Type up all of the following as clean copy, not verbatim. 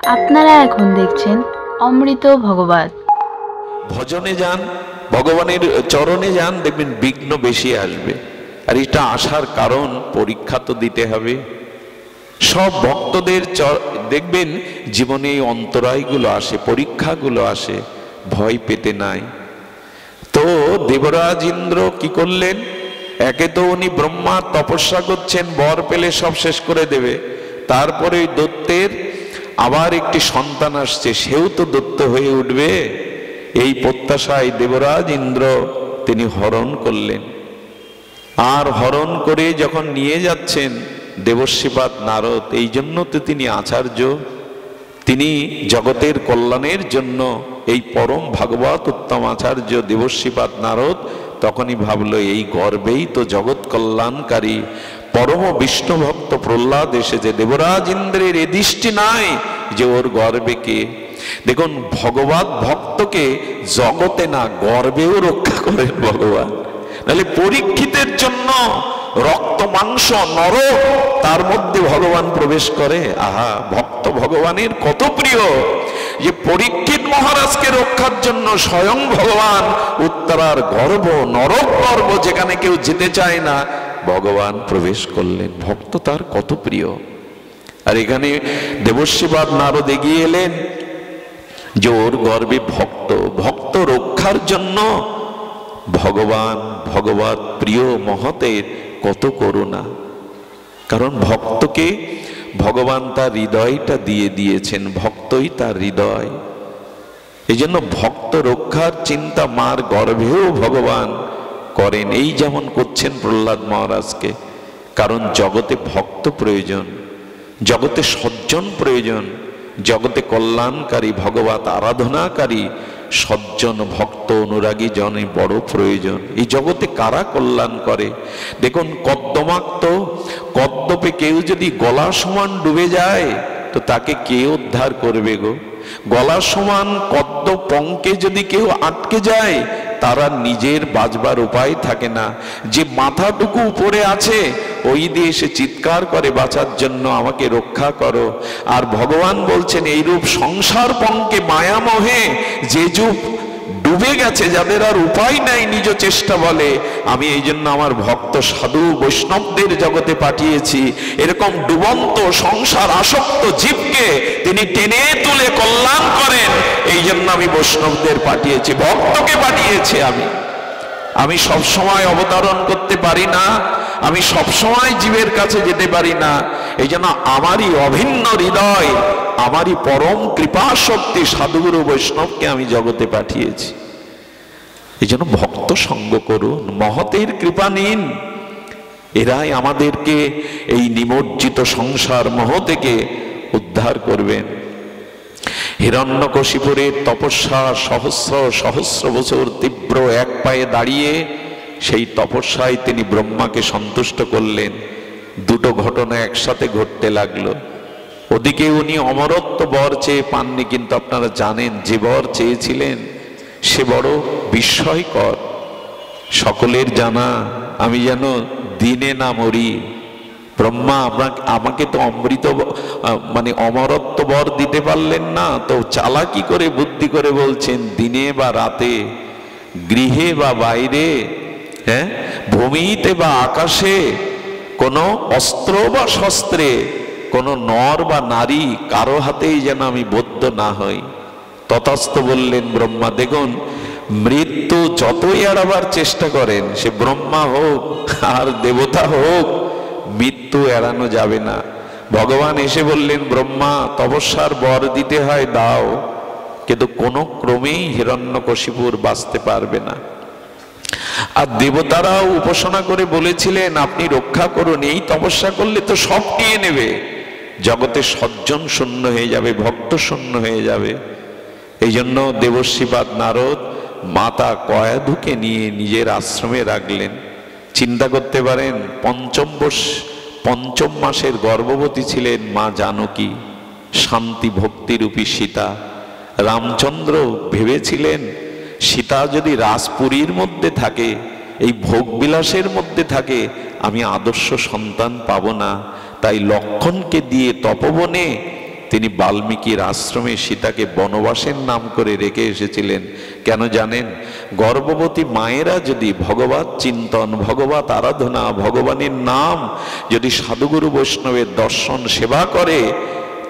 আপনারা এখন দেখছেন অমৃত ভগবত। ভজনে যান, ভগবানের চরণে যান, দেখবেন বিঘ্ন বেশি আসবে। আর এটা আসার কারণ, পরীক্ষা তো দিতে হবে। সব ভক্তদের দেখবেন জীবনে এই অন্তরায়গুলো আসে, পরীক্ষাগুলো আসে, ভয় পেতে নাই। তো দেবরাজ ইন্দ্র কি করলেন? একে তো উনি ব্রহ্মা তপস্যা করছেন, বর পেলে সব শেষ করে দেবে। তারপরে ওই দৈত্যের আবার একটি সন্তান আসছে, সেও তো দৈত্য হয়ে উঠবে। এই প্রত্যাশায় দেবরাজ ইন্দ্র তিনি হরণ করলেন। আর হরণ করে যখন নিয়ে যাচ্ছেন দেবর্ষিপাদ নারদ, এই জন্য তো তিনি আচার্য, তিনি জগতের কল্যাণের জন্য এই পরম ভাগবত উত্তম আচার্য দেবর্ষিপাদ নারদ তখনই ভাবলো এই গর্বেই তো জগৎ কল্যাণকারী পরম বিষ্ণু ভক্ত প্রহ্লাদ এসেছে। দেবরাজ ইন্দ্রের এ দৃষ্টি নাই যে ওর গর্বে কে। দেখুন, ভগবত ভক্তকে জগতে না গর্বেও রক্ষা করেন ভগবান। নাহলে পরীক্ষিতের জন্য রক্ত মাংস নরক, তার মধ্যে ভগবান প্রবেশ করে। আহা, ভক্ত ভগবানের কত প্রিয় যে পরীক্ষিত মহারাজকে রক্ষার জন্য স্বয়ং ভগবান উত্তরার গর্ভ, নরক গর্ভ, যেখানে কেউ যেতে চায় না, ভগবান প্রবেশ করলেন। ভক্ত তার কত প্রিয়। আর এখানে দেবর্ষিপাদ নারদ এগিয়ে এলেন যে ওর গর্বে ভক্ত, ভক্ত রক্ষার জন্য ভগবান ভগবত প্রিয় মহতের কত করুণা। কারণ ভক্তকে ভগবান তার হৃদয়টা দিয়ে দিয়েছেন, ভক্তই তার হৃদয়। এই জন্য ভক্ত রক্ষার চিন্তা মার গর্ভেও ভগবান করেন, এই যেমন করছেন প্রহ্লাদ মহারাজকে। কারণ জগতে ভক্ত প্রয়োজন, জগতে সজ্জন প্রয়োজন, জগতে কল্যাণকারী ভগবত আরাধনাকারী সজ্জন ভক্ত অনুরাগী জনে বড় প্রয়োজন। এই জগতে কারা কল্যাণ করে? দেখুন, কদ্দমাক্ত কদ্দপে কেউ যদি গলা সমান ডুবে যায় তো তাকে কে উদ্ধার করবে গো? গলা সমান কদ্দ পঙ্কে যদি কেউ আটকে যায় তারা নিজের বাঁচবার উপায় থাকে না। যে মাথাটুকু উপরে আছে ওই দিয়ে সে চিৎকার করে বাঁচার জন্য, আমাকে রক্ষা করো। আর ভগবান বলছেন এইরূপ সংসার পঙ্কে মায়ামোহে যে যুগ ডুবে গেছে, যাদের আর উপায় নাই নিজ চেষ্টা বলে, আমি এই জন্য আমার ভক্ত সাধু বৈষ্ণবদের জগতে পাঠিয়েছি। এরকম ডুবন্ত সংসার আসক্ত জীবকে তিনি টেনে তুলে কল্যাণ করেন, এই জন্য আমি বৈষ্ণবদের পাঠিয়েছি, ভক্তকে পাঠিয়েছি। আমি সব সময় অবতরণ করতে পারি না, আমি সব সময় জীবের কাছে যেতে পারি না। এই জন্য আমারই অভিন্ন হৃদয়, আমারই পরম কৃপা শক্তি সাধুগুরু বৈষ্ণবকে আমি জগতে পাঠিয়েছি। এই জন্য ভক্ত সঙ্গ করুন, মহতের কৃপা নিন। এরাই আমাদেরকে এই নিমজ্জিত সংসার মোহ থেকে উদ্ধার করবেন। হিরণ্যকশিপুরের তপস্যা সহস্র সহস্র বছর তীব্র এক পায়ে দাঁড়িয়ে সেই তপস্যায় তিনি ব্রহ্মাকে সন্তুষ্ট করলেন। দুটো ঘটনা একসাথে ঘটতে লাগলো। ওদিকে উনি অমরত্ব বর চেয়ে পাননি, কিন্তু আপনারা জানেন যে বর চেয়েছিলেন সে বড় বিস্ময়কর, সকলের জানা। আমি যেন দিনে না মরি। ব্রহ্মা আমাকে তো অমৃত মানে অমরত্ব বর দিতে পারলেন না, তো চালাকি করে বুদ্ধি করে বলছেন দিনে বা রাতে, গৃহে বা বাইরে, হ্যাঁ, ভূমিতে বা আকাশে, কোনো অস্ত্র বা শস্ত্রে, কোনো নর বা নারী কারো হাতেই যেন আমি বদ্ধ না হই। তথাস্তু বললেন ব্রহ্মা। দেখুন, মৃত্যু যতই এড়াবার চেষ্টা করেন, সে ব্রহ্মা হোক আর দেবতা হোক, মৃত্যু এড়ানো যাবে না। ভগবান এসে বললেন, ব্রহ্মা তপস্যার বর দিতে হয় দাও, কিন্তু কোনো ক্রমেই হিরণ্যকশিপুর বাঁচতে পারবে না। আর দেবতারাও উপাসনা করে বলেছিলেন আপনি রক্ষা করুন, এই তপস্যা করলে তো সব নিয়ে নেবে, জগতে সজ্জন শূন্য হয়ে যাবে, ভক্ত শূন্য হয়ে যাবে। এই জন্য দেবর্ষিপাদ নারদ মাতা কয়াধুকে নিয়ে নিজের আশ্রমে রাখলেন। চিন্তা করতে পারেন, পঞ্চম মাসের গর্ভবতী ছিলেন মা জানকী, শান্তি ভক্তিরূপী সীতা। রামচন্দ্র ভেবেছিলেন সীতা যদি রাজপুরীর মধ্যে থাকে, এই ভোগবিলাসের মধ্যে থাকে, আমি আদর্শ সন্তান পাব না। তাই লক্ষণকে দিয়ে তপবনে তিনি বাল্মীকির আশ্রমে সীতাকে বনবাসের নাম করে রেখে এসেছিলেন। কেন জানেন? গর্ভবতী মায়েরা যদি ভগবত চিন্তন, ভগবত আরাধনা, ভগবানের নাম যদি সাধুগুরু বৈষ্ণবের দর্শন সেবা করে,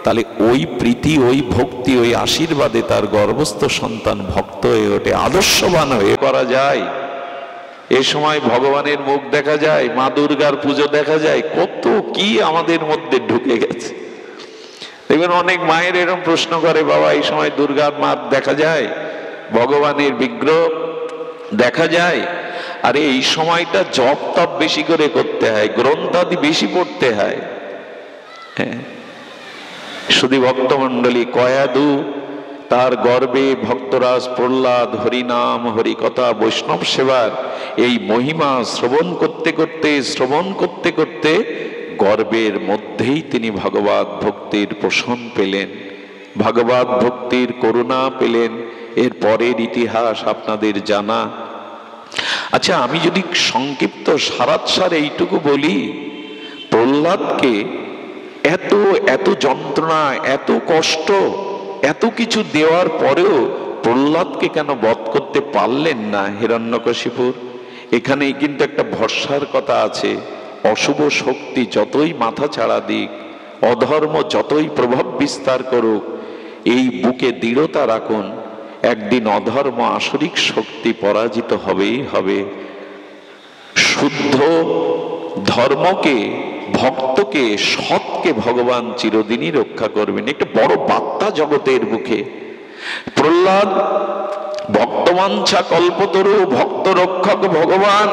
তাহলে ওই প্রীতি, ওই ভক্তি, ওই আশীর্বাদে তার গর্ভস্থ সন্তান ভক্ত হয়ে ওঠে, আদর্শবান হয়ে করা যায়। এ সময় ভগবানের মুখ দেখা যায়, মা দুর্গার পুজো দেখা যায়, কত কি আমাদের মধ্যে ঢুকে গেছে। দেখবেন অনেক মায়ের এরকম প্রশ্ন করে, বাবা এই সময় দুর্গার মা দেখা যায়, ভগবানের বিগ্রহ দেখা যায়। আরে এই সময়টা জপ তপ বেশি করে করতে হয়, গ্রন্থাদি বেশি পড়তে হয়। হ্যাঁ, শুধু ভক্তমণ্ডলী কয়াদু তার গর্বে ভক্তরাজ প্রহ্লাদ হরিনাম হরিকথা বৈষ্ণব সেবার এই মহিমা শ্রবণ করতে করতে গর্বের মধ্যেই তিনি ভগবত ভক্তির পোষণ পেলেন, ভগবত ভক্তির করুণা পেলেন। এর পরের ইতিহাস আপনাদের জানা। আচ্ছা, আমি যদি সংক্ষিপ্ত সারাৎসার এইটুকু বলি, প্রহ্লাদকে এত এত যন্ত্রণা, এত কষ্ট, এত কিছু দেওয়ার পরেও প্রহ্লাদকে কেন বধ করতে পারলেন না হিরণ্যকশিপুর? এখানেই কিন্তু একটা ভরসার কথা আছে। অশুভ শক্তি যতই মাথা ছাড়া দিক, অধর্ম যতই প্রভাব বিস্তার করুক, এই বুকে দৃঢ়তা রাখুন, একদিন অধর্ম আসরিক শক্তি পরাজিত হবেই হবে। শুদ্ধ ধর্মকে, ভক্তকে, সৎকে ভগবান চিরদিনই রক্ষা করবেন। একটা বড় বার্তা জগতের বুকে। প্রহ্লাদ ভক্তবাঞ্ছা কল্পতরু, ভক্ত রক্ষক ভগবান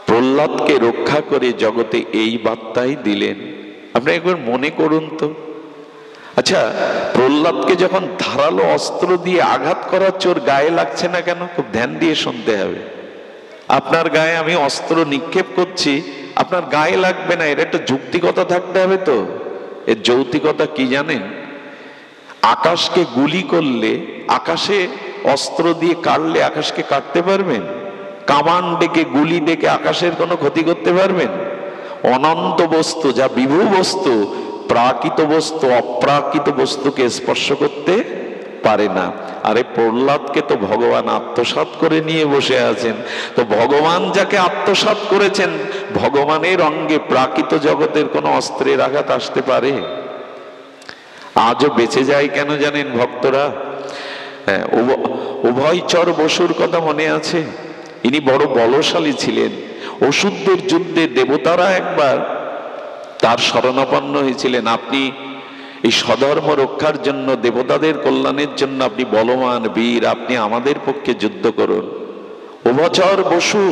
প্রহ্লাদকে রক্ষা করে জগতে এই বার্তাই দিলেন। আপনি একবার মনে করুন তো। আচ্ছা, প্রহ্লাদকে যখন ধারালো অস্ত্র দিয়ে আঘাত করার চোর গায়ে লাগছে না কেন? খুব ধ্যান দিয়ে শুনতে হবে। আপনার গায়ে আমি অস্ত্র নিক্ষেপ করছি, আপনার গায়ে লাগবে না, এর একটা যৌক্তিকতা থাকতে হবে তো। এর যৌক্তিকতা কি জানেন? আকাশকে গুলি করলে, আকাশে অস্ত্র দিয়ে কাটলে আকাশকে কাটতে পারবেন? কামান ডেকে, গুলি ডেকে আকাশের কোনো ক্ষতি করতে পারবেন? অনন্ত বস্তু, যা বিভু বস্তু, প্রাকৃত বস্তু অপ্রাকৃত বস্তুকে স্পর্শ করতে পারে না। আরে প্রহ্লাদকে তো ভগবান আত্মসাৎ করে নিয়ে বসে আছেন। তো ভগবান যাকে আত্মসাৎ করেছেন, ভগবানের অঙ্গে প্রাকৃত জগতের কোনো অস্ত্রের আঘাত আসতে পারে? আজও বেঁচে যায় কেন জানেন ভক্তরা? হ্যাঁ, উভয়চর বসুর কথা মনে আছে? ইনি বড় বলশালী ছিলেন। অসুরদের যুদ্ধে দেবতারা একবার তার শরণাপন্ন হয়েছিলেন, আপনি এই স্বধর্ম রক্ষার জন্য, দেবতাদের কল্যাণের জন্য আপনি বলবান বীর, আপনি আমাদের পক্ষে যুদ্ধ করুন। উভয়চর বসু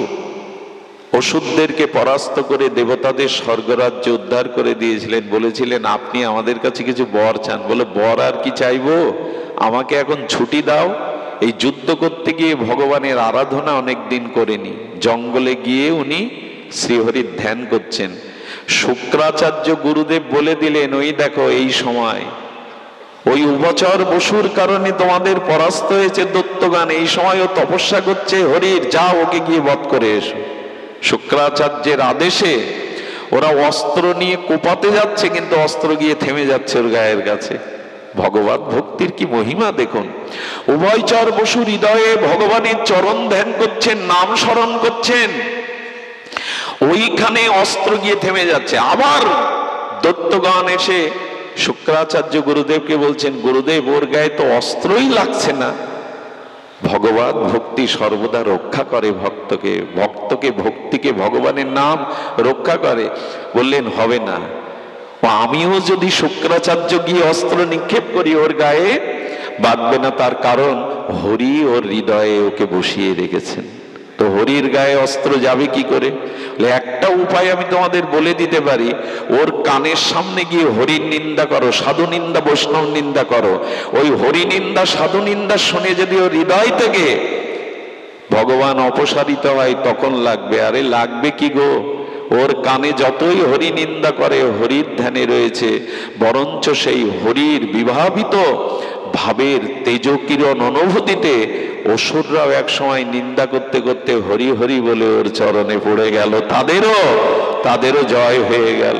অসুরদেরকে পরাস্ত করে দেবতাদের স্বর্গরাজ্য উদ্ধার করে দিয়েছিলেন। বলেছিলেন, আপনি আমাদের কাছে কিছু বর চান। বলে, বর আর কি চাইবো, আমাকে এখন ছুটি দাও। এই যুদ্ধ করতে গিয়ে ভগবানের আরাধনা অনেক দিন করেনি, জঙ্গলে গিয়ে উনি শ্রীহরির ধ্যান করছেন। শুক্রাচার্য গুরুদেব বলে দিলেন, ওই দেখো এই সময় ওই উভচর বসুর কারণে তোমাদের পরাস্ত হয়েছে দত্তগান, এই সময়ও তপস্যা করছে হরির, যাও ওকে গিয়ে বধ করে এসো। শুক্রাচার্যের আদেশে ওরা অস্ত্র নিয়ে কোপাতে যাচ্ছে, কিন্তু অস্ত্র গিয়ে থেমে যাচ্ছে ওর গায়ের কাছে। ভগবত ভক্তির কি মহিমা দেখুন। উভয়চর বসু হৃদয়ে ভগবানের চরণ ধ্যান করছেন, নাম স্মরণ করছেন, ওইখানে অস্ত্র গিয়ে থেমে যাচ্ছে। আবার দত্তগণ এসে শুক্রাচার্য গুরুদেবকে বলছেন, গুরুদেব ওর গায়ে তো অস্ত্রই লাগছে না। ভগবত ভক্তি সর্বদা রক্ষা করে ভক্তকে, ভক্তকে ভক্তিকে ভগবানের নাম রক্ষা করে। বললেন, হবে না, আমিও যদি শুক্রাচার্য গিয়ে অস্ত্র নিক্ষেপ করি ওর গায়ে, বাঁধবে না। তার কারণ হরি ওর হৃদয়ে ওকে বসিয়ে রেখেছেন। তো হরির গায়ে অস্ত্র যাবে কি করে? একটা উপায় আমি তোমাদের বলে দিতে পারি, ওর কানের সামনে গিয়ে হরির নিন্দা করো, সাধু নিন্দা বৈষ্ণব নিন্দা করো। ওই হরি নিন্দা সাধু নিন্দা শুনে যদি ওর হৃদয় থেকে ভগবান অপসারিত হয়, তখন লাগবে। আরে লাগবে কি গো, ওর কানে যতই হরি নিন্দা করে হরির ধ্যানে রয়েছে, বরঞ্চ সেই হরির বিভাবিত ভাবের তেজকিরণ অনুভূতিতে অসুররাও এক সময় নিন্দা করতে করতে হরি হরি বলে ওর চরণে পড়ে গেল, তাদেরও জয় হয়ে গেল।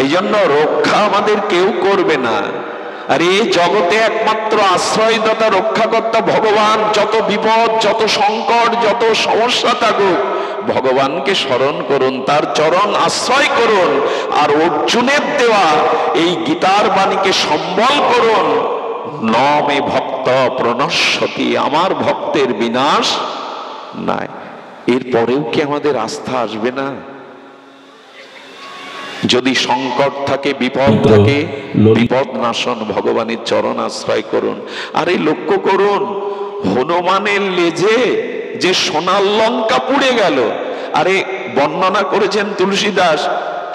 এই জন্য রক্ষা আমাদের কেউ করবে না। আর এই জগতে একমাত্র আশ্রয়দাতা রক্ষাকর্তা ভগবান। যত বিপদ, যত সংকট, যত সমস্যা থাকুক, ভগবানকে স্মরণ করুন, তার চরণ আশ্রয় করুন। আর অর্জুনের দেওয়া এই গীতার বাণীকে সম্বল করুন, ন মে ভক্ত প্রণশ্যতি, আমার ভক্তের বিনাশ নাই। এরপরেও কি আমাদের আস্থা আসবে না? যদি সংকট থাকে, বিপদ থাকে, বিপদ নাশন ভগবানের চরণ আশ্রয় করুন। আরে লক্ষ্য করুন, হনুমানের লেজে যে সোনার লঙ্কা পুড়ে গেল, আরে বর্ণনা করেছেন তুলসীদাস,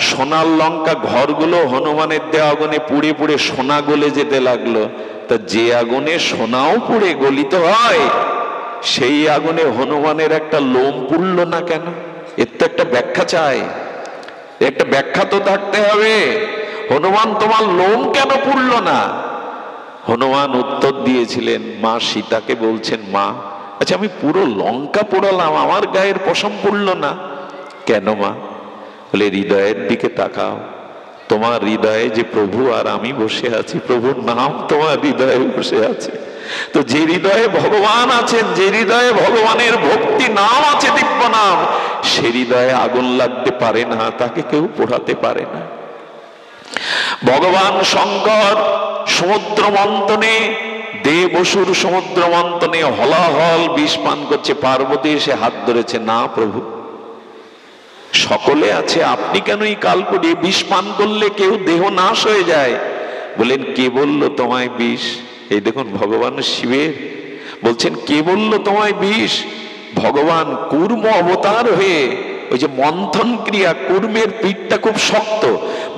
সোনার লঙ্কা ঘরগুলো হনুমানের দেওয়া আগুনে পুড়ে পুড়ে সোনা গলে যেতে লাগলো। তা যে আগুনে সোনাও পুড়ে গলিত হয়, সেই আগুনে হনুমানের একটা লোম পুড়ল না কেন? এর তো একটা ব্যাখ্যা চাই, একটা ব্যাখ্যা তো থাকতে হবে। হনুমান, তোমার লোম কেন পুড়ল না? হনুমান উত্তর দিয়েছিলেন, মা সীতাকে বলছেন, মা আচ্ছা আমি পুরো লঙ্কা পোড়ালাম, আমার গায়ের পশম পুড়ল না কেন? মা বলে, হৃদয়ের দিকে তাকাও, তোমার হৃদয়ে যে প্রভু আর আমি বসে আছি, প্রভুর নাম তোমার হৃদয়ে বসে আছে। তো যে হৃদয়ে ভগবান আছেন, যে হৃদয়ে ভগবানের ভক্তি নাম আছে, দিব্য নাম, সে হৃদয়ে আগুন লাগতে পারে না, তাকে কেউ পোড়াতে পারে না। ভগবান শঙ্কর সমুদ্র মন্থনে, দেব অসুর সমুদ্র মন্থনে হলাহল বিষ পান করছে, পার্বতী এসে হাত ধরেছে, না প্রভু সকলে আছে, আপনি কেন এই কালকুটি? বিষ পান করলে কেউ দেহ নাশ হয়ে যায়। বলেন, কে বললো তোমায় বিষ? এই দেখুন ভগবান শিবের বলছেন, কে বললো তোমায় বিষ? ভগবান কূর্ম অবতার হয়ে, ওই যে মন্থন ক্রিয়া, কূর্মের পিঠটা খুব শক্ত,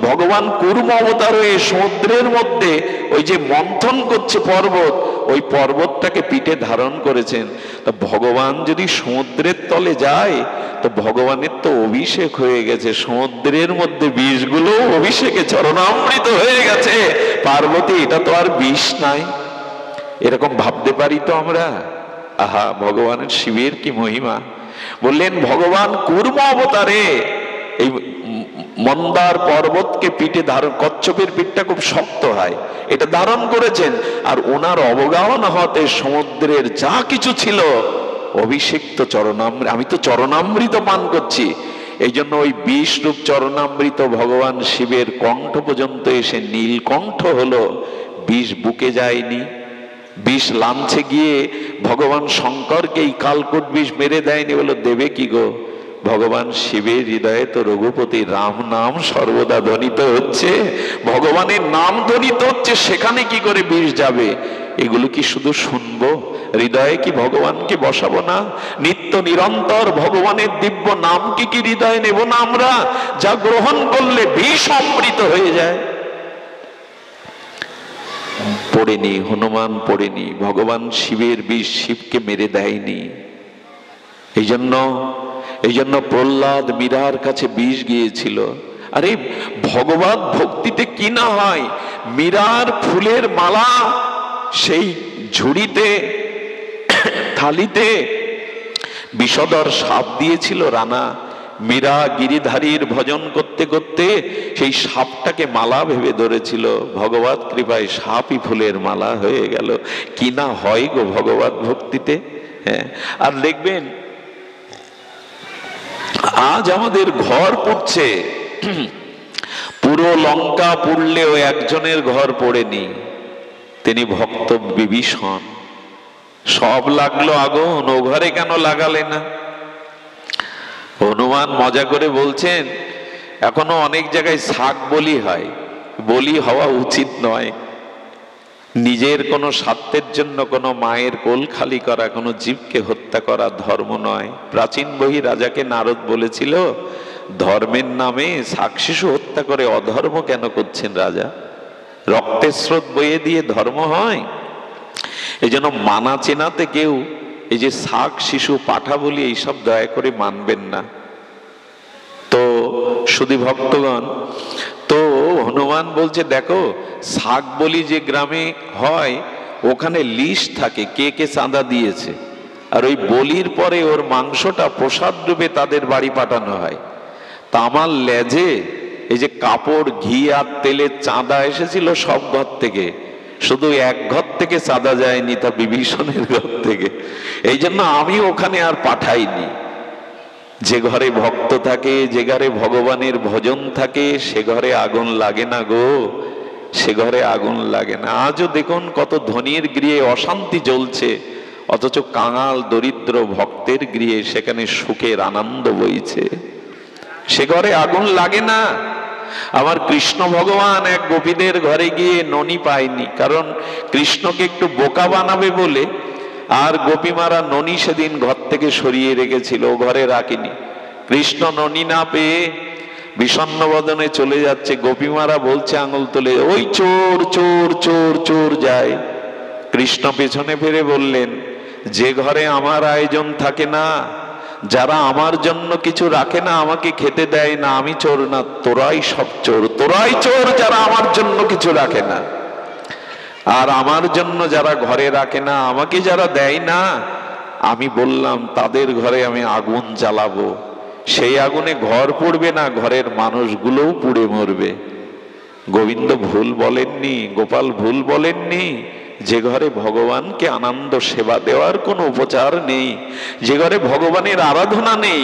ভগবান কূর্ম অবতার হয়ে সমুদ্রের মধ্যে ওই যে মন্থন করছে পর্বত, ওই পর্বতটাকে পিঠে ধারণ করেছেন। তা ভগবান যদি সমুদ্রের তলে যায়, তো ভগবানের তো অভিষেক হয়ে গেছে, সমুদ্রের মধ্যে বিষগুলো অভিষেকে চরণামৃত হয়ে গেছে। পার্বতী, এটা তো আর বিষ নাই। এরকম ভাবতে পারি তো আমরা? আহা, ভগবানের শিবের কি মহিমা! বললেন, ভগবান কূর্ম অবতারে এই মন্দার পর্বতকে পিঠে ধারণ, কচ্ছপের পিঠটা খুব শক্ত হয়, এটা ধারণ করেছেন। আর ওনার অবগাহন হতে সমুদ্রের যা কিছু ছিল অভিষিক্ত চরণামৃত, আমি তো চরণামৃত পান করছি। এই জন্য ওই বিষ রূপ চরণামৃত ভগবান শিবের কণ্ঠ পর্যন্ত এসে নীলকণ্ঠ হলো, বিষ বুকে যায়নি। বিষ লাঞ্ছে গিয়ে ভগবান শঙ্করকে এই কালকূট বিষ মেরে দেয়নি। বলো, দেবে কি গো? ভগবান শিবের হৃদয়ে তো রঘুপতি রাম নাম সর্বদা ধ্বনিত হচ্ছে, ভগবানের নাম ধ্বনিত হচ্ছে, সেখানে কি করে বিষ যাবে? এগুলো কি শুধু শুনবো? হৃদয়ে কি ভগবানকে বসাবো না? নিত্য নিরন্তর ভগবানের দিব্য নাম কি হৃদয়ে নেব না আমরা, যা গ্রহণ করলে বিষ অমৃত হয়ে যায়? পড়েনি, হনুমান পড়েনি, ভগবান শিবের বিষ শিবকে মেরে দেয়নি। এই জন্য প্রহ্লাদ মীরার কাছে বিষ গিয়েছিল। আরে ভগবত ভক্তিতে কি না হয়! মীরার ফুলের মালা সেই ঝুড়িতে, থালিতে বিষধর সাপ দিয়েছিল রানা। মীরা গিরিধারীর ভজন করতে করতে সেই সাপটাকে মালা ভেবে ধরেছিল, ভগবত কৃপায় সাপই ফুলের মালা হয়ে গেল। কি না হয় গো ভগবত ভক্তিতে! হ্যাঁ, আর দেখবেন আজ আমাদের ঘর পড়ছে, পুরো লঙ্কা পুড়লেও একজনের ঘর পড়েনি, তিনি ভক্ত বিভীষণ। সব লাগলো আগুন, ও ঘরে কেন লাগালে না? হনুমান মজা করে বলছেন, এখনো অনেক জায়গায় শাক বলি হয়, বলি হওয়া উচিত নয়। নিজের কোনো স্বার্থের জন্য কোনো মায়ের কোল খালি করা, কোনো জীবকে হত্যা করা ধর্ম নয়। প্রাচীন বহি রাজাকে নারদ বলেছিল, ধর্মের নামে শাক শিশু হত্যা করে অধর্ম কেন করছেন রাজা? রক্তের স্রোত বইয়ে দিয়ে ধর্ম হয়? এই জন্য মানা চেনাতে কেউ এই যে শাক শিশু পাঠা বলি এইসব দয়া করে মানবেন না। তো শুধু ভক্তগণ, তো হনুমান বলছে, দেখো শাক বলি যে গ্রামে হয়, ওখানে লিস্ট থাকে কে কে চাঁদা দিয়েছে, আর ওই বলির পরে ওর মাংসটা প্রসাদ রূপে তাদের বাড়ি পাঠানো হয়। তা আমার লেজে এই যে কাপড়, ঘি আর তেলের চাঁদা এসেছিল সব ঘর থেকে, শুধু এক ঘর থেকে চাঁদা যায়নি, তা বিভীষণের ঘর থেকে। এই জন্য আমি ওখানে আর পাঠাইনি। যে ঘরে ভক্ত থাকে, যে ঘরে ভগবানের ভজন থাকে, সে ঘরে আগুন লাগে না গো, সে ঘরে আগুন লাগে না। আজও দেখুন কত ধনীর গৃহে অশান্তি জ্বলছে, অথচ কাঙাল দরিদ্র ভক্তের গৃহে সেখানে সুখের আনন্দ বইছে, সে ঘরে আগুন লাগে না। আমার কৃষ্ণ ভগবান এক গোপীদের ঘরে গিয়ে ননি পায়নি, কারণ কৃষ্ণকে একটু বোকা বানাবে বলে আর গোপীমারা ননি সেদিন ঘর থেকে সরিয়ে রেখেছিল, ঘরে রাখেনি। কৃষ্ণ ননি না পেয়ে বিষণ্ণ বদনে চলে যাচ্ছে, গোপীমারা বলছে আঙুল তুলে, ওই চোর চোর চোর চোর যায়। কৃষ্ণ পেছনে ফিরে বললেন, যে ঘরে আমার আয়োজন থাকে না, যারা আমার জন্য কিছু রাখে না, আমাকে খেতে দেয় না, আমি চোর না, তোরাই সব চোর, তোরাই চোর যারা আমার জন্য কিছু রাখে না। আর আমার জন্য যারা ঘরে রাখে না, আমাকে যারা দেয় না, আমি বললাম তাদের ঘরে আমি আগুন জ্বালাবো, সেই আগুনে ঘর পড়বে না, ঘরের মানুষগুলোও পুড়ে মরবে। গোবিন্দ ভুল বলেননি, গোপাল ভুল বলেননি। যে ঘরে ভগবানকে আনন্দ সেবা দেওয়ার কোনো উপচার নেই, যে ঘরে ভগবানের আরাধনা নেই,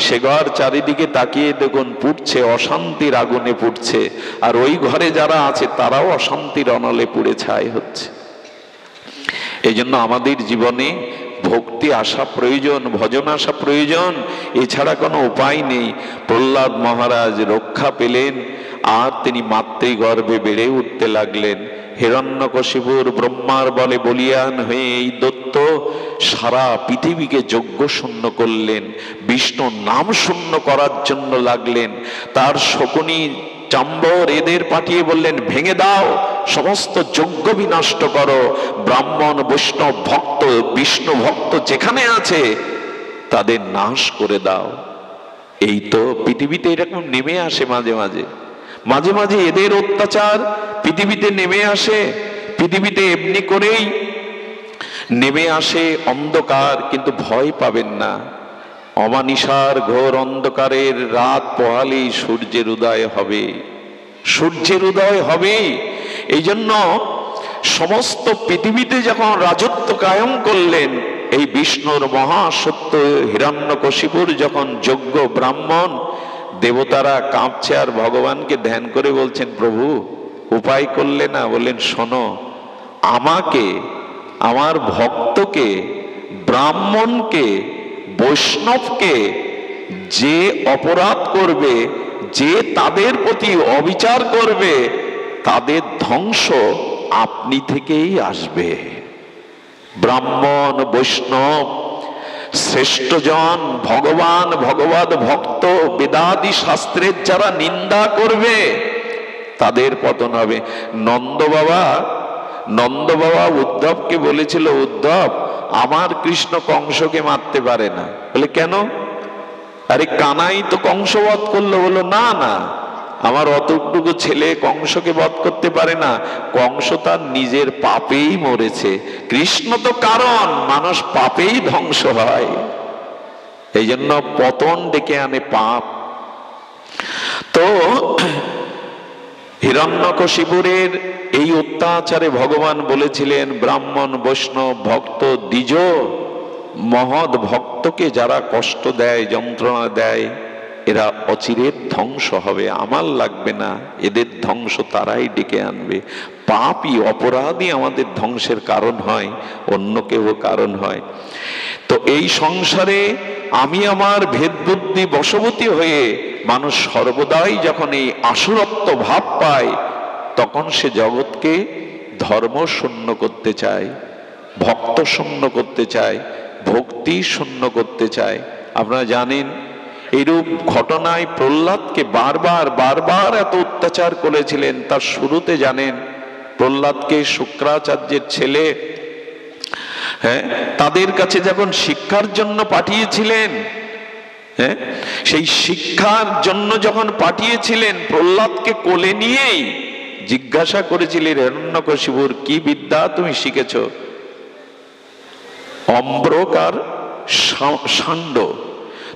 সে ঘর চারিদিকে তাকিয়ে দেখুন পুড়ছে, অশান্তির আগুনে পুড়ছে। আর ওই ঘরে যারা আছে তারাও অশান্তির অনলে পুড়ে ছাই হচ্ছে। এই জন্য আমাদের জীবনে ভক্তি আসা প্রয়োজন, ভজন আসা প্রয়োজন, এছাড়া কোনো উপায় নেই। প্রহ্লাদ মহারাজ রক্ষা পেলেন আর তিনি মাতৃগর্ভে বেড়ে উঠতে লাগলেন। হিরণ্যকশিপুর ব্রহ্মার বলে বলিয়ান হয়ে এই দৈত্য সারা পৃথিবীকে যজ্ঞ শূন্য করলেন, বিষ্ণু নাম শূন্য করার জন্য লাগলেন। তার শকুনি, চাম্বর এদের পাঠিয়ে বললেন, ভেঙে দাও, সমস্ত যজ্ঞ বিনষ্ট করো, ব্রাহ্মণ বৈষ্ণব ভক্ত বিষ্ণু ভক্ত যেখানে আছে তাদের নাশ করে দাও। এই তো পৃথিবীতে এরকম নেমে আসে মাঝে মাঝে, মাঝে মাঝে এদের অত্যাচার পৃথিবীতে নেমে আসে। পৃথিবীতে এমনি করেই নেমে আসে অন্ধকার, কিন্তু ভয় পাবেন না। অমানিসার ঘোর অন্ধকারের রাত পোহালেই সূর্যের উদয় হবে, সূর্যের উদয় হবে। এই জন্য সমস্ত পৃথিবীতে যখন রাজত্ব কায়েম করলেন এই বিষ্ণুর মহাসত্য হিরণ্যকশিপুর, যখন যোগ্য ব্রাহ্মণ দেবতারা কাঁপছে আর ভগবানকে ধ্যান করে বলছেন, প্রভু উপায় করলে না? বললেন, শোনো, আমাকে, আমার ভক্তকে, ব্রাহ্মণকে, বৈষ্ণবকে যে অপরাধ করবে, যে তাদের প্রতি অবিচার করবে, তাদের ধ্বংস আপনি থেকেই আসবে। ব্রাহ্মণ বৈষ্ণব শ্রেষ্ঠজন, ভগবান ভগবত ভক্ত, বেদাদি শাস্ত্রের যারা নিন্দা করবে তাদের পতন হবে। নন্দ বাবা উদ্ধবকে বলেছিল, উদ্ধব আমার কৃষ্ণ কংসকে মারতে পারে না। বলে কেন? আরে কানাই তো কংস বধ করলো। বলো না না, আমার অতটুকু ছেলে কংসকে বধ করতে পারে না, কংস তার নিজের পাপেই মরেছে, কৃষ্ণ তো কারণ, মানুষ পাপেই ধ্বংস হয়। এই জন্য পতন ডেকে আনে পাপ। তো হিরণ্যকশিপুরের এই অত্যাচারে ভগবান বলেছিলেন, ব্রাহ্মণ বৈষ্ণব ভক্ত দ্বিজ মহৎ ভক্তকে যারা কষ্ট দেয়, যন্ত্রণা দেয়, এরা অচিরের ধ্বংস হবে, আমার লাগবে না, এদের ধ্বংস তারাই ডেকে আনবে। পাপই, অপরাধী আমাদের ধ্বংসের কারণ হয়, অন্য কেউ কারণ হয়। তো এই সংসারে আমি আমার ভেদ বুদ্ধি বশবর্তী হয়ে মানুষ সর্বদাই যখন এই আসুরত্ব ভাব পায়, তখন সে জগৎকে ধর্ম শূন্য করতে চায়, ভক্ত শূন্য করতে চায়, ভক্তি শূন্য করতে চায়। আপনারা জানেন এইরূপ ঘটনায় প্রহ্লাদকে বারবার এত অত্যাচার করেছিলেন। তার শুরুতে জানেন প্রহ্লাদকে শুক্রাচার্যের ছেলে তাদের কাছে যখন শিক্ষার জন্য পাঠিয়েছিলেন, সেই শিক্ষার জন্য যখন পাঠিয়েছিলেন, প্রহ্লাদকে কোলে নিয়েই জিজ্ঞাসা করেছিলেন, হিরণ্যকশিপুর কি বিদ্যা তুমি শিখেছ? অম্বরক আর ষাণ্ড।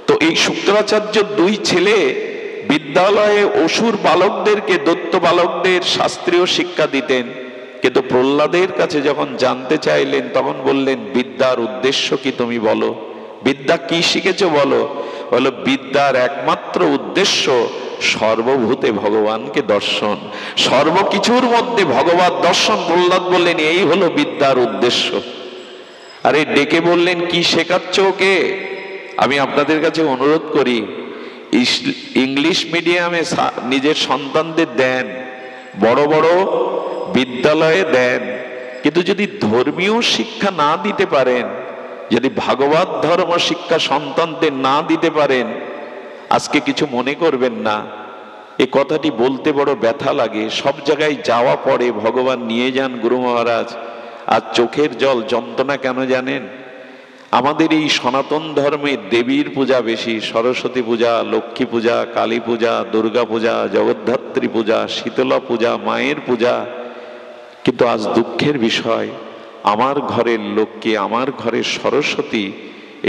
তো এই শুক্রাচার্য দুই ছেলে বিদ্যালয়ে অসুর বালকদেরকে, দৈত্য বালকদের শাস্ত্রীয় শিক্ষা দিতেন। কিন্তু প্রহ্লাদের কাছে যখন জানতে চাইলেন তখন বললেন, বিদ্যার উদ্দেশ্য কি তুমি বলো, বিদ্যা কি শিখেছো বলো। বলো, বিদ্যার একমাত্র উদ্দেশ্য সর্বভূতে ভগবানকে দর্শন, সর্বকিছুর মধ্যে ভগবত দর্শন। প্রহ্লাদ বললেন, এই হলো বিদ্যার উদ্দেশ্য। আরে ডেকে বললেন, কি শেখাচ্ছ ওকে? আমি আপনাদের কাছে অনুরোধ করি, ইংলিশ মিডিয়ামে নিজের সন্তানদের দেন, বড় বড় বিদ্যালয়ে দেন, কিন্তু যদি ধর্মীয় শিক্ষা না দিতে পারেন, যদি ভাগবত ধর্ম শিক্ষা সন্তানদের না দিতে পারেন, আজকে কিছু মনে করবেন না। এই কথাটি বলতে বড় ব্যথা লাগে। সব জায়গায় যাওয়া পড়ে, ভগবান নিয়ে যান গুরু মহারাজ। আর চোখের জল যন্ত্রণা কেন জানেন? আমাদের এই সনাতন ধর্মে দেবীর পূজা বেশি, সরস্বতী পূজা, লক্ষ্মী পূজা, কালী পূজা, দুর্গা পূজা, জগদ্ধাত্রী পূজা, শীতলা পূজা, মায়ের পূজা। কিন্তু আজ দুঃখের বিষয়, আমার ঘরের লক্ষ্মী, আমার ঘরের সরস্বতী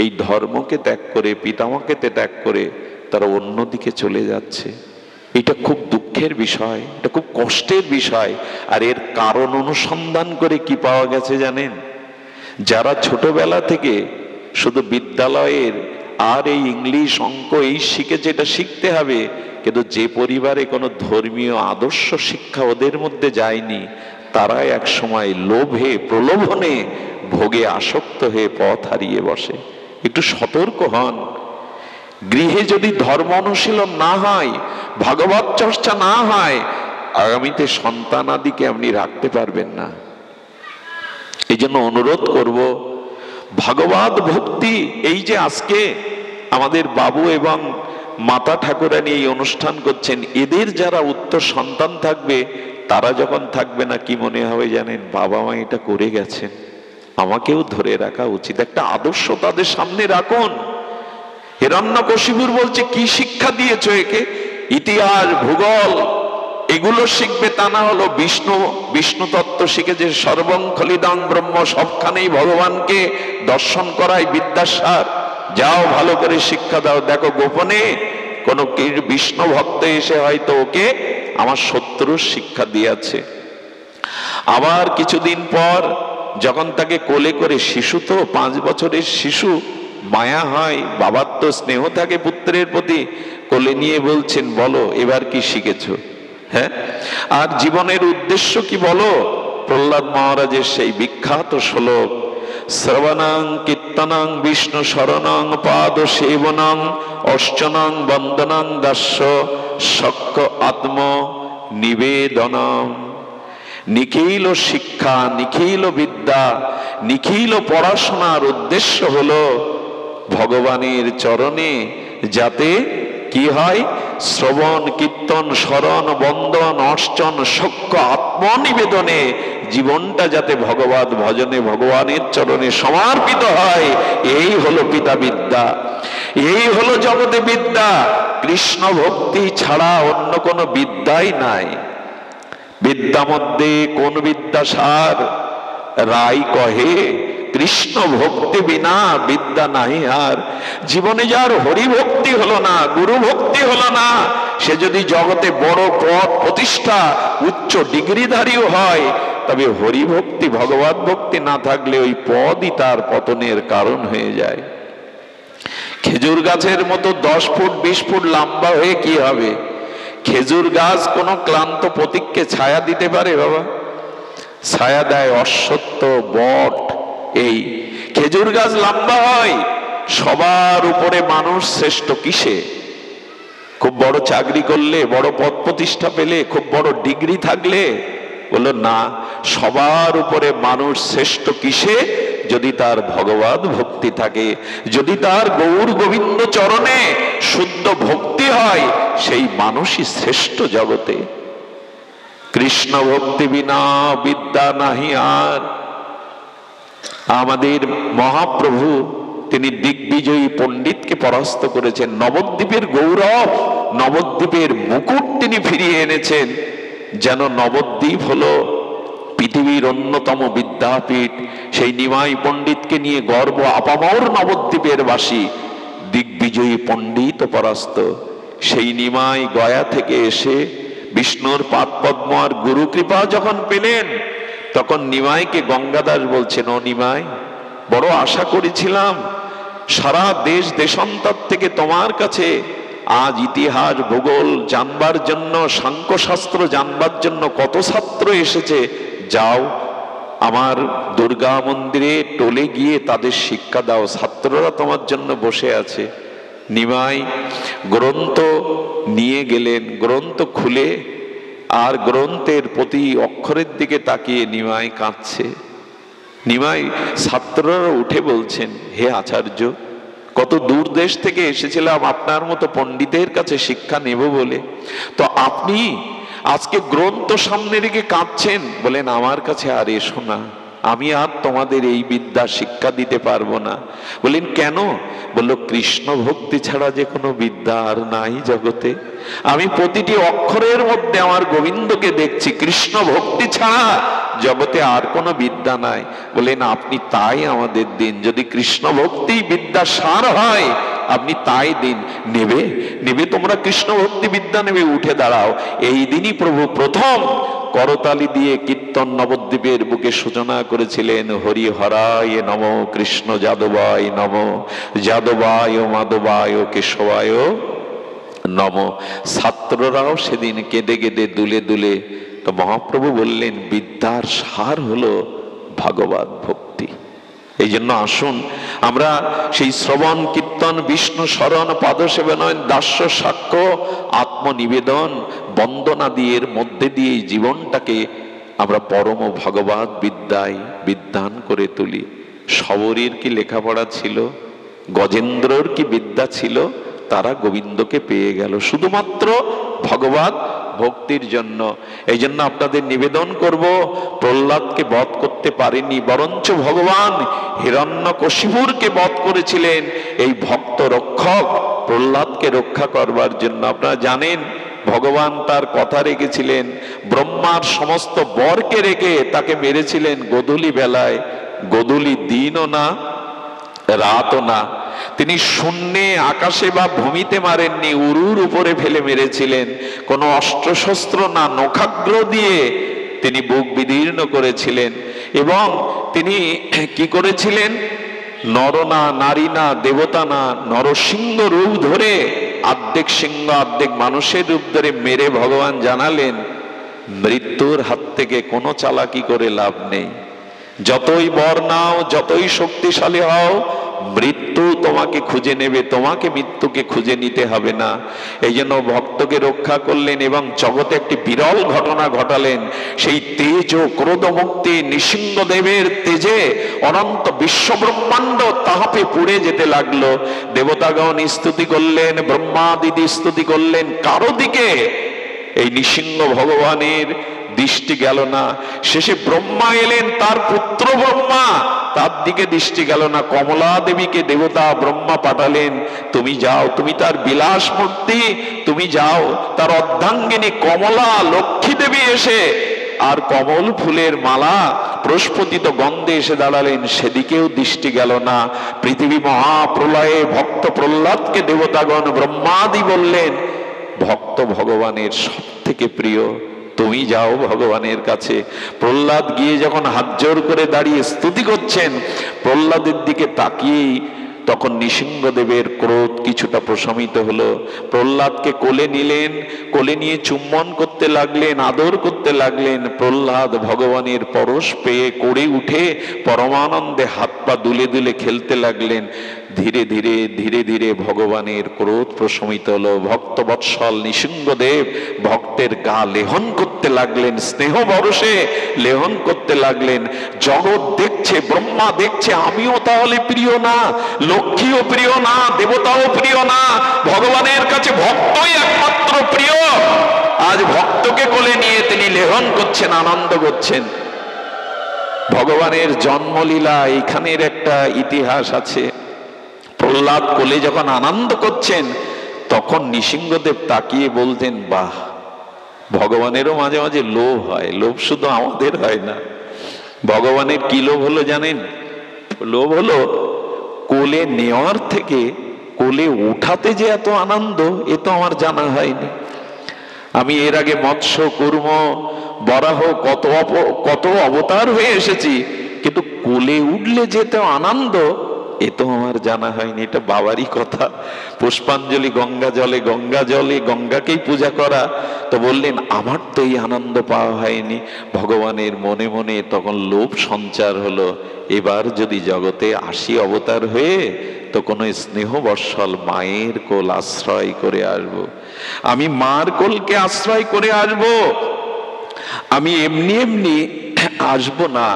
এই ধর্মকে ত্যাগ করে, পিতামাকে ত্যাগ করে তারা অন্যদিকে চলে যাচ্ছে। এটা খুব দুঃখের বিষয়, এটা খুব কষ্টের বিষয়। আর এর কারণ অনুসন্ধান করে কি পাওয়া গেছে জানেন? যারা ছোটবেলা থেকে শুধু বিদ্যালয়ের আর এই ইংলিশ, অঙ্ক এই শিখেছে, এটা শিখতে হবে, কিন্তু যে পরিবারে কোনো ধর্মীয় আদর্শ শিক্ষা ওদের মধ্যে যায়নি, তারা এক সময় লোভে, প্রলোভনে, ভোগে আসক্ত হয়ে পথ হারিয়ে বসে। একটু সতর্ক হন। গৃহে যদি ধর্ম অনুশীলন না হয়, ভাগবত চর্চা না হয়, আগামীতে সন্তানাদিকে আপনি রাখতে পারবেন না। এই জন্য অনুরোধ করব, ভাগবত ভক্তি, এই যে আজকে আমাদের বাবু এবং মাতা ঠাকুরানী এই অনুষ্ঠান করছেন, এদের যারা উত্তর সন্তান থাকবে, তারা যখন থাকবে না, কি মনে হবে জানেন? বাবা মা এটা করে গেছেন, আমাকেও ধরে রাখা উচিত। একটা আদর্শ তাদের সামনে রাখুন। হিরণ্যকশিপুর বলছে, কি শিক্ষা দিয়েছো একে? ইতিহাস, ভূগোল এগুলো শিখবে, তা না হলো বিষ্ণু তত্ত্ব শিখে যে সর্বং খলিদং ব্রহ্ম, সবখানেই ভগবানকে দর্শন করাই বিদ্যাসার। যাও ভালো করে শিক্ষা দাও। দেখো, গোপনে কোন বিষ্ণু ভক্ত এসে হয়তো ওকে আমার শত্রুর শিক্ষা দিয়েছে। আবার কিছুদিন পর যখন তাকে কোলে করে, শিশু তো 5 বছরের শিশু, মায়া হয়, বাবার তো স্নেহ থাকে পুত্রের প্রতি, কোলে নিয়ে বলছেন, বলো এবার কি শিখেছো? হ্যাঁ, আর জীবনের উদ্দেশ্য কি বলো? প্রহ্লাদ মহারাজের সেই বিখ্যাত শ্লোক, শ্রবণং কীর্তনং বিষ্ণু শরণং পাদ সেবনং অর্চনং বন্দনং দাস্য সক্ষ আত্ম নিবেদনম। নিখিল শিক্ষা, নিখিল বিদ্যা, নিখিল পড়াশোনার উদ্দেশ্য হলো ভগবানের চরণে যাতে কি হয়? শ্রবণ, কীর্তন, স্মরণ, বন্দন, অর্চন, সক্ষ আত্মনিবেদনে জীবনটা যাতে ভগবত ভজনে, ভগবানের চরণে সমর্পিত হয়। এই হলো পিতা বিদ্যা, এই হলো জগতে বিদ্যা। কৃষ্ণ ভক্তি ছাড়া অন্য কোনো বিদ্যাই নাই। বিদ্যা মধ্যে কোন বিদ্যা সার? রাই কহে, কৃষ্ণ ভক্তি বিনা বিদ্যা নাহি আর। জীবনে যার হরি ভক্তি হলো না, গুরু ভক্তি হলো না, সে যদি জগতে বড় পদ প্রতিষ্ঠা, উচ্চ ডিগ্রিধারীও হয়, তবে হরি ভক্তি, ভগবত ভক্তি না থাকলে ওই পদই তার পতনের কারণ হয়ে যায়। খেজুর গাছের মতো 10 ফুট 20 ফুট লম্বা হয়ে কি হবে? খেজুর গাছ কোন ক্লান্ত প্রতীককে ছায়া দিতে পারে? বাবা, ছায়া দেয় অশ্বত্থ, বট। এই খেজুর গাছ লম্বা হয়। সবার উপরে মানুষ শ্রেষ্ঠ কিসে? খুব বড় চাকরি করলে, বড় পদ প্রতিষ্ঠা পেলে, খুব বড় ডিগ্রি থাকলে? বললো না, সবার উপরে মানুষ শ্রেষ্ঠ কিসে? যদি তার ভগবত ভক্তি থাকে, যদি তার গৌর গোবিন্দ চরণে শুদ্ধ ভক্তি হয়, সেই মানুষই শ্রেষ্ঠ জগতে। কৃষ্ণ ভক্তি বিনা বিদ্যা নাহি আর। আমাদের মহাপ্রভু তিনি দিগ্বিজয়ী পণ্ডিতকে পরাস্ত করেছেন। নবদ্বীপের গৌরব, নবদ্বীপের মুকুট তিনি ফিরিয়ে এনেছেন। যেন নবদ্বীপ হলো পৃথিবীর অন্যতম বিদ্যাপীঠ। সেই নিমাই পণ্ডিতকে নিয়ে গর্ব, আপামর নবদ্বীপের বাসী। দিগ্বিজয়ী পণ্ডিত পরাস্ত। সেই নিমাই গয়া থেকে এসে বিষ্ণুর পাদ পদ্ম আর গুরু কৃপা যখন পেলেন, তখন নিমাইকে গঙ্গাদাস বলছেন, ও নিমাই, বড় আশা করেছিলাম সারা দেশ দেশান্তর থেকে তোমার কাছে আজ ইতিহাস ভূগোল জানবার জন্য, সাংখ্যশাস্ত্র জানবার জন্য কত ছাত্র এসেছে, যাও আমার দুর্গা মন্দিরে টলে গিয়ে তাদের শিক্ষা দাও, ছাত্ররা তোমার জন্য বসে আছে। নিমাই গ্রন্থ নিয়ে গেলেন, গ্রন্থ খুলে আর গ্রন্থের প্রতি অক্ষরের দিকে তাকিয়ে নিমাই কাঁদছে। নিমাই ছাত্ররা উঠে বলছেন, হে আচার্য, কত দূর দেশ থেকে এসেছিলাম আপনার মতো পণ্ডিতের কাছে শিক্ষা নেব বলে, তো আপনি আজকে গ্রন্থ সামনে রেখে কাঁদছেন। বলেন, আমার কাছে আর এসো না, আমি আর তোমাদের এই বিদ্যা শিক্ষা দিতে পারবো না। বলেন, কেন? বলল, কৃষ্ণ ভক্তি ছাড়া যে কোনো বিদ্যা আর নাই জগতে। আমি প্রতিটি অক্ষরের মধ্যে আমার গোবিন্দকে দেখছি, কৃষ্ণ ভক্তি ছাড়া জগতে আর কোনো বিদ্যা নাই। বলেন, আপনি তাই আমাদের দিন, যদি কৃষ্ণ ভক্তি বিদ্যা সার হয় আপনি তাই দিন। নেবে নেবে তোমরা কৃষ্ণ ভক্তি বিদ্যা নেবে, উঠে দাঁড়াও। এই দিনই প্রভু প্রথম করতালি দিয়ে কীর্তন নবদ্বীপের বুকে সূচনা করেছিলেন, হরি হরায় নম, কৃষ্ণ যাদবায় নম, যাদবায় মাধবায় কেশবায় নম। ছাত্ররাও সেদিন কেঁদে কেঁদে দুলে দুলে। তো মহাপ্রভু বললেন, বিদ্যার সার হলো ভাগবত ভক্তি। এই জন্য আসুন আমরা সেই শ্রবণ কীর্তন, বিষ্ণু স্মরণ, পাদসেবনয়ন, দাস্য সাক্ষ্য, আত্মনিবেদন, বন্দনা দিয়ে এর মধ্যে দিয়ে জীবনটাকে আমরা পরম ভগবত বিদ্যায় বিদ্যান করে তুলি। শবরীর কি লেখাপড়া ছিল, গজেন্দ্রর কি বিদ্যা ছিল, তারা গোবিন্দকে পেয়ে গেল শুধুমাত্র ভগবত ভক্তির জন্য। এই জন্য আপনাদের নিবেদন করব, প্রহ্লাদকে বধ করতে পারেনি, বরঞ্চ ভগবান হিরণ্যকশিপুরকে বধ করেছিলেন এই ভক্ত রক্ষক প্রহ্লাদকে রক্ষা করবার জন্য। আপনারা জানেন ভগবান তার কথা রেখেছিলেন, ব্রহ্মার সমস্ত বরকে রেখে তাকে মেরেছিলেন গোধূলি বেলায়। গোধূলি দিনও না রাতও না, তিনি শূন্যে আকাশে বা ভূমিতে মারেননি, উরুর উপরে ফেলে মেরেছিলেন। কোনো অস্ত্রশস্ত্র না, নখাগ্র দিয়ে তিনি বুক বিদীর্ণ করেছিলেন। এবং তিনি কি করেছিলেন, নর না, নারী না, দেবতা না, নরসিংহ রূপ ধরে, অর্ধেক সিংহ অর্ধেক মানুষের রূপ ধরে মেরে ভগবান জানালেন, মৃত্যুর হাত থেকে কোনো চালাকি করে লাভ নেই। যতই বর নাও, যতই শক্তিশালী হও, মৃত্যু তোমাকে খুঁজে নেবে, তোমাকে মৃত্যুকে খুঁজে নিতে হবে না। এই জন্য ভক্তকে রক্ষা করলেন এবং জগতে একটি বিরল ঘটনা ঘটালেন। সেই তেজ ও ক্রোধ মুক্তি নৃসিংহদেবের তেজে অনন্ত বিশ্ব ব্রহ্মাণ্ড তাহাপে পুড়ে যেতে লাগলো। দেবতাগণ স্তুতি করলেন, ব্রহ্মাদিদি স্তুতি করলেন, কারো দিকে এই নৃসিংহ ভগবানের দৃষ্টি গেল না। শেষে ব্রহ্মা এলেন, তার পুত্র ব্রহ্মা, তার দিকে দৃষ্টি গেল না। কমলা দেবীকে দেবতা ব্রহ্মা পাঠালেন, তুমি যাও, তুমি তার বিলাস মূর্তি, তুমি যাও। তার অর্ধাঙ্গিনী কমলা লক্ষ্মী দেবী এসে আর কমল ফুলের মালা প্রস্ফুটিত গন্ধে এসে দাঁড়ালেন, সেদিকেও দৃষ্টি গেল না। পৃথিবী মহাপ্রলয়ে ভক্ত প্রহ্লাদকে দেবতাগণ ব্রহ্মাদি বললেন, ভক্ত ভগবানের সব থেকে প্রিয়, তুমি যাও ভগবানের কাছে। প্রহ্লাদ গিয়ে যখন হাত জোর করে দাঁড়িয়ে স্তুতি করছেন, প্রহ্লাদের দিকে তাকিয়েই তখন নৃসিংহদেবের ক্রোধ কিছুটা প্রশমিত হলো। প্রহ্লাদকে কোলে নিলেন, কোলে নিয়ে চুম্বন করতে লাগলেন, আদর করতে লাগলেন। প্রহ্লাদ ভগবানের পরশ পেয়ে করে উঠে পরমানন্দে হাত পা দুলে দুলে খেলতে লাগলেন। ধীরে ধীরে ধীরে ধীরে ভগবানের ক্রোধ প্রশমিত হলো। ভক্তবৎসল নৃসিংহদেব ভক্তের গা লেহন করতে লাগলেন, স্নেহ বরসে লেহন করতে লাগলেন। জগৎ দেখছে, ব্রহ্মা দেখছে, আমিও তাহলে প্রিয় না, লক্ষ্মীও প্রিয় না, দেবতাও প্রিয় না, ভগবানের কাছে ভক্তই একমাত্র প্রিয়। আজ ভক্তকে কোলে নিয়ে তিনি লেহন করছেন, আনন্দ করছেন। ভগবানের জন্মলীলা এখানের একটা ইতিহাস আছে। প্রহ্লাদ কোলে যখন আনন্দ করছেন, তখন নৃসিংহদেব তাকিয়ে বলতেন, বাহ, ভগবানেরও মাঝে মাঝে লোভ হয়। লোভ শুধু আমাদের হয় না। ভগবানের কি লোভ হলো জানেন? লোভ হলো কোলে নেওয়ার থেকে কোলে উঠাতে যে এত আনন্দ এ তো আমার জানা হয়নি। আমি এর আগে মৎস্য, কুর্ম, বরাহ কত অবতার হয়ে এসেছি, কিন্তু কোলে উঠলে যে এত আনন্দ এ তো আমার জানা হয়নি। এটা বাবারই কথা। পুষ্পাঞ্জলি গঙ্গা জলে গঙ্গাকেই পূজা করা। তো বললেন আমার তো এই আনন্দ পাওয়া হয়নি। ভগবানের মনে মনে তখন লোভ সঞ্চার হলো, এবার যদি জগতে আসি অবতার হয়ে, তো কোনো স্নেহ বৎসল মায়ের কোল আশ্রয় করে আসবো। আমি মার কোলকে আশ্রয় করে আসবো, আমি এমনি এমনি আসবো না।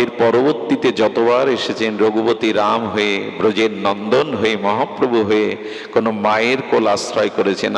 এর পরবর্তীতে যতবার এসেছেন রঘুপতি রাম হয়ে, ব্রজের নন্দন হয়ে, মহাপ্রভু হয়ে, কোন মায়ের কোল আশ্রয় করেছেন।